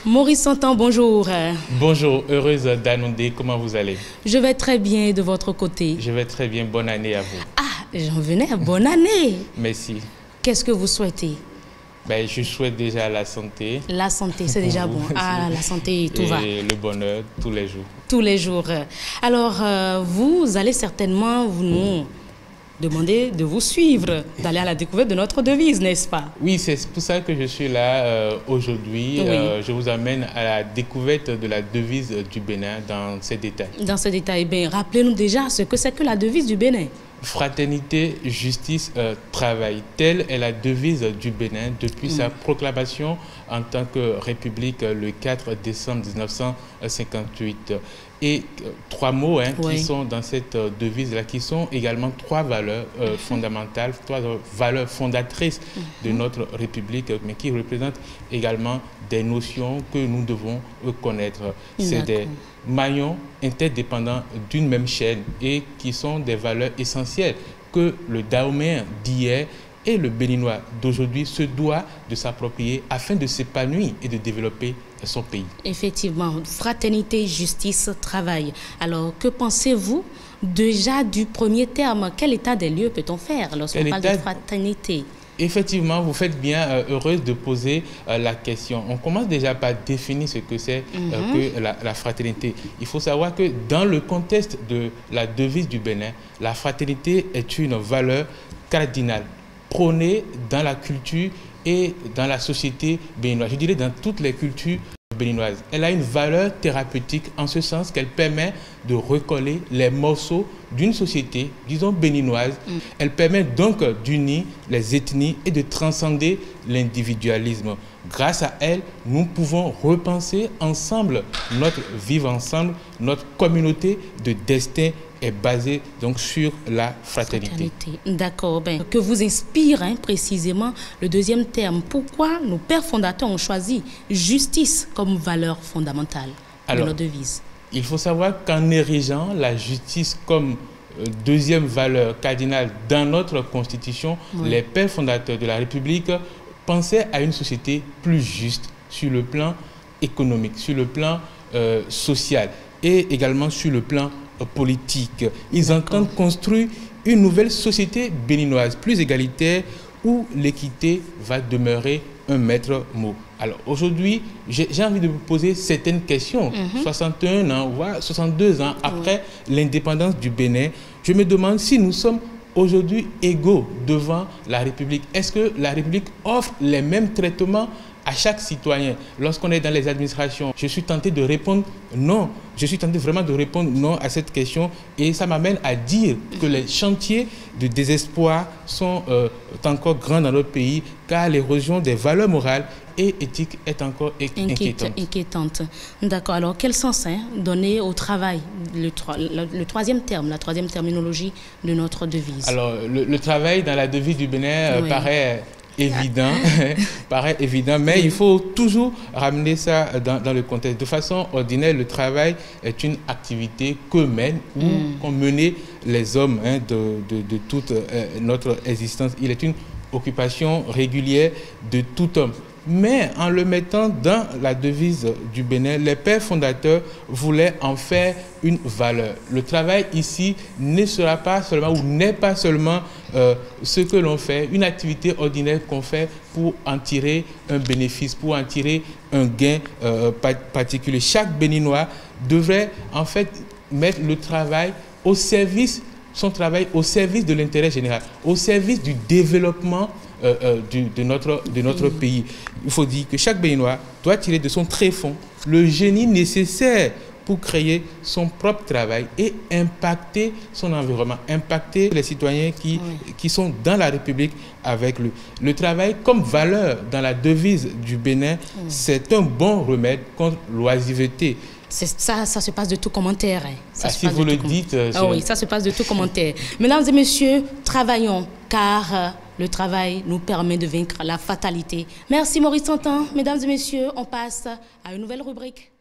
Maurice Santan, bonjour. Bonjour, heureuse d'annoncer, comment vous allez? Je vais très bien de votre côté. Je vais très bien, bonne année à vous. Ah, j'en venais, bonne année. Merci. Qu'est-ce que vous souhaitez? Je souhaite déjà la santé. La santé, c'est déjà bon. Ah, la santé, tout va. Et le bonheur tous les jours. Tous les jours. Alors, vous allez certainement nous demander de vous suivre, d'aller à la découverte de notre devise, n'est-ce pas? Oui, c'est pour ça que je suis là aujourd'hui. Oui. Je vous amène à la découverte de la devise du Bénin dans ses détails. Dans ces détails, rappelez-nous déjà ce que c'est que la devise du Bénin. Fraternité, justice, travail. Telle est la devise du Bénin depuis sa proclamation en tant que république le 4 décembre 1958. Et trois mots qui sont dans cette devise-là, qui sont également trois valeurs fondamentales, trois valeurs fondatrices de notre république, mais qui représentent également des notions que nous devons connaître. C'est des maillons interdépendants d'une même chaîne et qui sont des valeurs essentielles que le Dahoméen d'hier et le Béninois d'aujourd'hui se doit de s'approprier afin de s'épanouir et de développer son pays. Effectivement, fraternité, justice, travail. Alors, que pensez-vous déjà du premier terme? Quel état des lieux peut-on faire lorsqu'on parle de fraternité? Effectivement, vous faites bien heureuse de poser la question. On commence déjà par définir ce que c'est que la fraternité. Il faut savoir que dans le contexte de la devise du Bénin, la fraternité est une valeur cardinale, prônée dans la culture et dans la société béninoise. Je dirais dans toutes les cultures béninoises. Elle a une valeur thérapeutique en ce sens qu'elle permet de recoller les morceaux d'une société, disons béninoise. Elle permet donc d'unir les ethnies et de transcender l'individualisme. Grâce à elle, nous pouvons repenser ensemble notre vivre ensemble, notre communauté de destin est basée donc sur la fraternité. D'accord. Que vous inspire précisément le deuxième terme? Pourquoi nos pères fondateurs ont choisi justice comme valeur fondamentale de notre devise? Il faut savoir qu'en érigeant la justice comme deuxième valeur cardinale dans notre constitution, les pères fondateurs de la République pensaient à une société plus juste sur le plan économique, sur le plan social et également sur le plan politique. Ils entendent construire une nouvelle société béninoise, plus égalitaire, où l'équité va demeurer un maître mot. Alors aujourd'hui, j'ai envie de vous poser certaines questions. 61 ans, voire 62 ans après l'indépendance du Bénin, je me demande si nous sommes aujourd'hui égaux devant la République. Est-ce que la République offre les mêmes traitements à chaque citoyen? Lorsqu'on est dans les administrations, je suis tenté de répondre non. Je suis tenté vraiment de répondre non à cette question et ça m'amène à dire que les chantiers de désespoir sont encore grands dans notre pays car l'érosion des valeurs morales et éthiques est encore inquiétante. D'accord. Alors, quel sens donner au travail, le troisième terme, la troisième terminologie de notre devise? Alors, le travail dans la devise du Bénin paraît évident, mais il faut toujours ramener ça dans le contexte. De façon ordinaire, le travail est une activité que mènent ou qu'ont mené les hommes de toute notre existence. Il est une occupation régulière de tout homme. Mais en le mettant dans la devise du Bénin, les pères fondateurs voulaient en faire une valeur. Le travail ici ne sera pas seulement ou n'est pas seulement ce que l'on fait, une activité ordinaire qu'on fait pour en tirer un bénéfice, pour en tirer un gain particulier. Chaque Béninois devrait en fait mettre le travail au service, son travail au service de l'intérêt général, au service du développement de notre pays. Il faut dire que chaque Béninois doit tirer de son tréfonds le génie nécessaire pour créer son propre travail et impacter son environnement, impacter les citoyens qui sont dans la République avec lui. Le travail comme valeur dans la devise du Bénin, c'est un bon remède contre l'oisiveté. Ça se passe de tout commentaire. Si vous le dites... oui, ça se passe de tout commentaire. Mesdames et messieurs, travaillons, car le travail nous permet de vaincre la fatalité. Merci Maurice Santan. Mesdames et messieurs, on passe à une nouvelle rubrique.